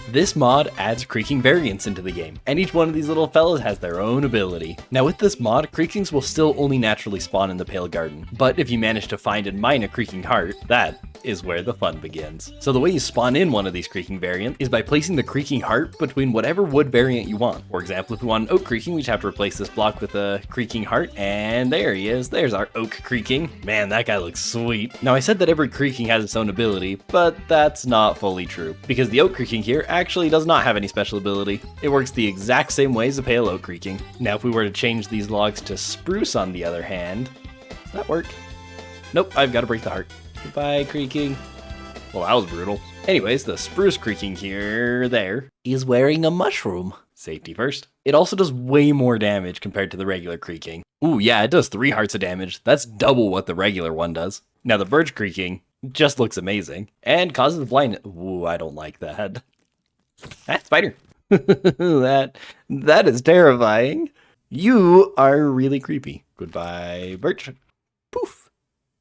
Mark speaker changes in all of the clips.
Speaker 1: This mod adds Creaking Variants into the game, and each one of these little fellas has their own ability. Now with this mod, Creakings will still only naturally spawn in the Pale Garden, but if you manage to find and mine a Creaking Heart, that is where the fun begins. So the way you spawn in one of these Creaking Variants is by placing the Creaking Heart between whatever wood variant you want. For example, if we want an Oak Creaking, we just have to replace this block with a Creaking Heart, and there he is. There's our Oak Creaking. Man, that guy looks sweet. Now I said that every Creaking has its own ability, but that's not fully true, because the Oak Creaking here actually does not have any special ability. It works the exact same way as a Pale Oak Creaking. Now if we were to change these logs to Spruce on the other hand, does that work? Nope, I've got to break the heart. Goodbye, Creaking. Well, that was brutal. Anyways, the Spruce Creaking here, there, is wearing a mushroom. Safety first. It also does way more damage compared to the regular Creaking. Ooh, yeah, it does 3 hearts of damage. That's double what the regular one does. Now the Birch Creaking just looks amazing and causes blindness. Ooh, I don't like that. Ah, spider. That is terrifying. You are really creepy. Goodbye, Birch. Poof.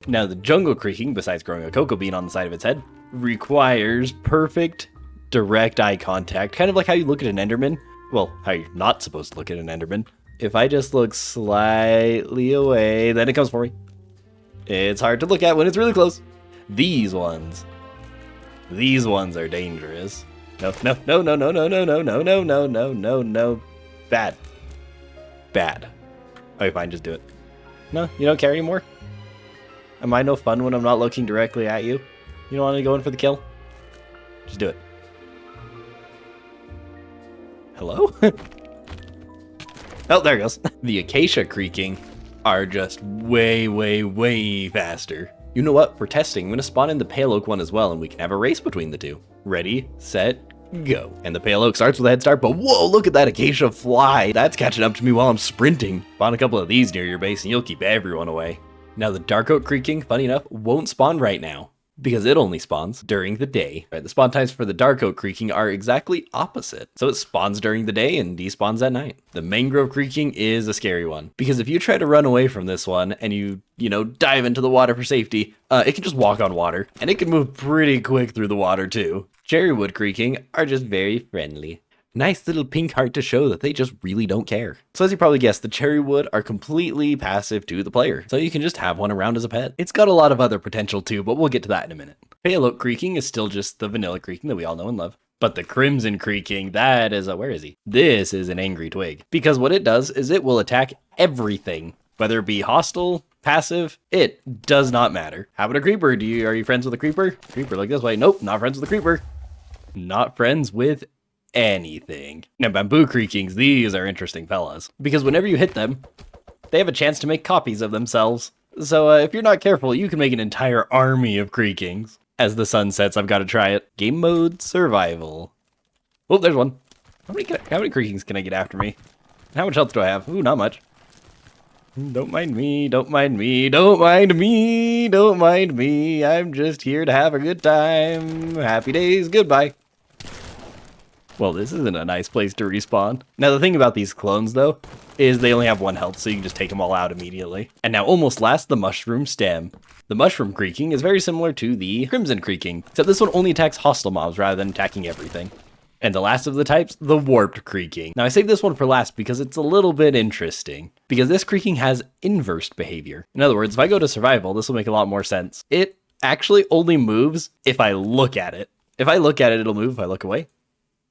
Speaker 1: Now the Jungle Creaking, besides growing a cocoa bean on the side of its head, requires perfect direct eye contact, kind of like how you look at an Enderman. Well, how you're not supposed to look at an Enderman. If I just look slightly away, then it comes for me. It's hard to look at when it's really close. These ones are dangerous. No. Bad. Okay, fine, just do it. No, you don't care anymore? Am I no fun when I'm not looking directly at you? You don't want to go in for the kill? Just do it. Hello? Oh, there it goes. The Acacia Creaking are just way faster. You know what? For testing, I'm going to spawn in the Pale Oak one as well, and we can have a race between the two. Ready, set, go. And the Pale Oak starts with a head start, but whoa, look at that Acacia fly. That's catching up to me while I'm sprinting. Spawn a couple of these near your base and you'll keep everyone away. Now the Dark Oak Creaking, funny enough, won't spawn right now, because it only spawns during the day. Right, the spawn times for the Dark Oak Creaking are exactly opposite. So it spawns during the day and despawns at night. The Mangrove Creaking is a scary one, because if you try to run away from this one and you dive into the water for safety, it can just walk on water, and it can move pretty quick through the water too. Cherrywood Creaking are just very friendly. Nice little pink heart to show that they just really don't care. So as you probably guessed, the Cherrywood are completely passive to the player, so you can just have one around as a pet. It's got a lot of other potential too, but we'll get to that in a minute. Pale Oak Creaking is still just the vanilla Creaking that we all know and love. But the Crimson Creaking, that is where is he? This is an angry twig, because what it does is it will attack everything, whether it be hostile, passive, it does not matter. How about a creeper? Are you friends with a creeper? Creeper like this way? Nope, not friends with a creeper. Not friends with anything. Now Bamboo Creakings, these are interesting fellas, because whenever you hit them, they have a chance to make copies of themselves. So if you're not careful, you can make an entire army of Creakings. As the sun sets, I've got to try it. Game mode survival. Oh, there's one. How many Creakings can I get after me? How much health do I have? Ooh, not much. Don't mind me, don't mind me, don't mind me, don't mind me. I'm just here to have a good time. Happy days, goodbye. Well, this isn't a nice place to respawn. Now, the thing about these clones, though, is they only have 1 health, so you can just take them all out immediately. And now, almost last, the Mushroom Stem. The Mushroom Creaking is very similar to the Crimson Creaking, except this one only attacks hostile mobs rather than attacking everything. And the last of the types, the Warped Creaking. Now, I saved this one for last because it's a little bit interesting, because this Creaking has inversed behavior. In other words, if I go to survival, this will make a lot more sense. It actually only moves if I look at it. If I look at it, it'll move. If I look away,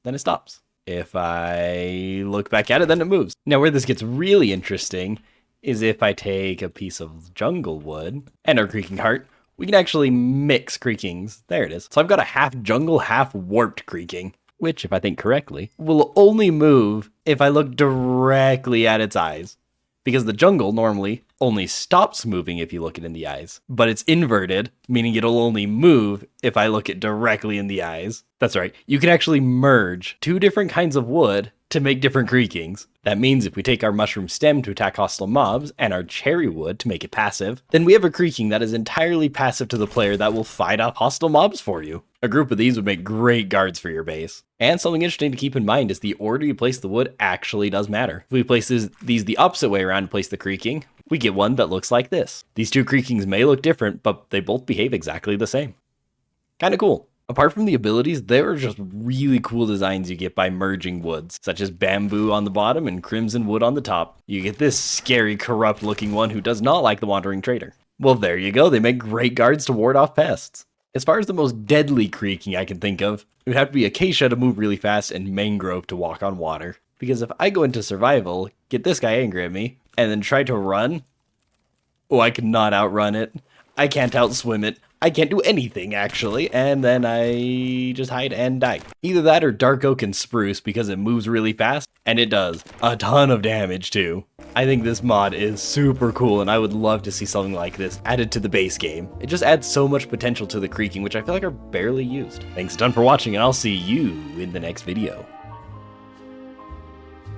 Speaker 1: then it stops. If I look back at it, then it moves. Now, where this gets really interesting is if I take a piece of jungle wood and our Creaking Heart, we can actually mix Creakings. There it is. So I've got a half jungle, half warped Creaking, which, if I think correctly, will only move if I look directly at its eyes. Because the jungle normally only stops moving if you look it in the eyes, but it's inverted, meaning it'll only move if I look it directly in the eyes. That's right, you can actually merge 2 different kinds of wood to make different Creakings. That means if we take our Mushroom Stem to attack hostile mobs and our Cherry Wood to make it passive, then we have a Creaking that is entirely passive to the player that will fight off hostile mobs for you. A group of these would make great guards for your base. And something interesting to keep in mind is the order you place the wood actually does matter. If we place these the opposite way around to place the Creaking, we get one that looks like this. These 2 Creakings may look different, but they both behave exactly the same. Kinda cool. Apart from the abilities, there are just really cool designs you get by merging woods, such as bamboo on the bottom and crimson wood on the top. You get this scary, corrupt looking one who does not like the wandering trader. Well, there you go, they make great guards to ward off pests. As far as the most deadly creaking I can think of, it would have to be acacia to move really fast and mangrove to walk on water. Because if I go into survival, get this guy angry at me, and then try to run, oh, I cannot outrun it. I can't outswim it. I can't do anything, actually, and then I just hide and die. Either that or dark oak and spruce because it moves really fast, and it does a ton of damage too. I think this mod is super cool, and I would love to see something like this added to the base game. It just adds so much potential to the creaking, which I feel like are barely used. Thanks a ton for watching, and I'll see you in the next video.